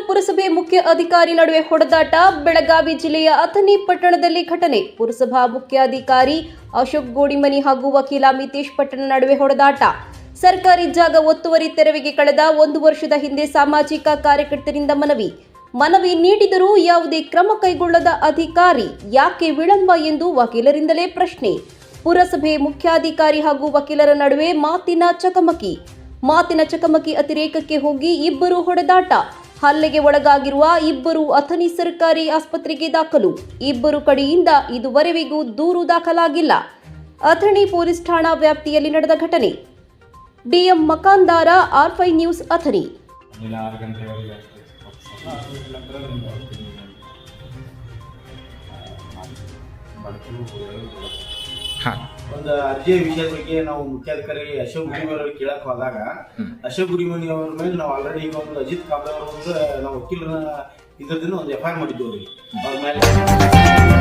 ಪುರಸಭೆ ಮುಖ್ಯ ಅಧಿಕಾರಿ ನಡುವೆ ಹೊಡೆದಾಟ. ಬೆಳಗಾವಿ ಜಿಲ್ಲೆಯ ಅಥಣಿ ಪಟ್ಟಣದಲ್ಲಿ ಘಟನೆ. ಪುರಸಭಾ ಮುಖ್ಯಾಧಿಕಾರಿ ಅಶೋಕ್ ಗೋಡಿಮನಿ ಹಾಗೂ ವಕೀಲ ಮಿತೇಶ್ ಪಟ್ಟಣ ನಡುವೆ ಹೊಡೆದಾಟ. ಸರ್ಕಾರಿ ಜಾಗ ಒತ್ತುವರಿ ತೆರವಿಗೆ ಕಳೆದ 1 ವರ್ಷದ ಹಿಂದೆ ಸಾಮಾಜಿಕ ಕಾರ್ಯಕರ್ತರಿಂದ ಮನವಿ ನೀಡಿದರೂ ಯಾವುದೇ ಕ್ರಮ ಕೈಗೊಳ್ಳದ ಅಧಿಕಾರಿ ಯಾಕೆ ವಿಳಂಬ ಎಂದು ವಕೀಲರಿಂದಲೇ ಪ್ರಶ್ನೆ. ಪುರಸಭೆ ಮುಖ್ಯಾಧಿಕಾರಿ ಹಾಗೂ ವಕೀಲರ ನಡುವೆ ಮಾತಿನ ಚಕಮಕಿ ಅತಿರೇಕಕ್ಕೆ ಹೋಗಿ ಇಬ್ಬರು ಹೊಡೆದಾಟ. ಹಲ್ಲೆಗೆ ಒಳಗಾಗಿರುವ ಇಬ್ಬರು ಅಥಣಿ ಸರ್ಕಾರಿ ಆಸ್ಪತ್ರೆಗೆ ದಾಖಲು. ಇಬ್ಬರು ಕಡೆಯಿಂದ ಇದುವರೆವಿಗೂ ದೂರು ದಾಖಲಾಗಿಲ್ಲ. ಅಥಣಿ ಪೊಲೀಸ್ ಠಾಣಾ ವ್ಯಾಪ್ತಿಯಲ್ಲಿ ನಡೆದ ಘಟನೆ. DM Makandar, R5 news, Athani. ಒಂದು ಅರ್ಜಿಯ ವಿಷಯದ ಬಗ್ಗೆ ನಾವು ಮುಖ್ಯಾಧಿಕಾರಿ ಅಶೋಕ್ ಗುರಿಮನಿ ಅವರಿಗೆ ಕೇಳಕ್ ಹೋದಾಗ ಅಶೋಕ್ ಗುರಿಮನಿ ಅವರ ಮೇಲೆ ನಾವು ಆಲ್ರೆಡಿ ಈಗ ಒಂದು ಅಜಿತ್ ಕಾಬ್ರೆ ಅವರ ನಾವು ವಕೀಲರ ಇದರದಿಂದ ಒಂದು FIR ಮಾಡಿದ್ದೇವೆ ಅವ್ರ ಮೇಲೆ.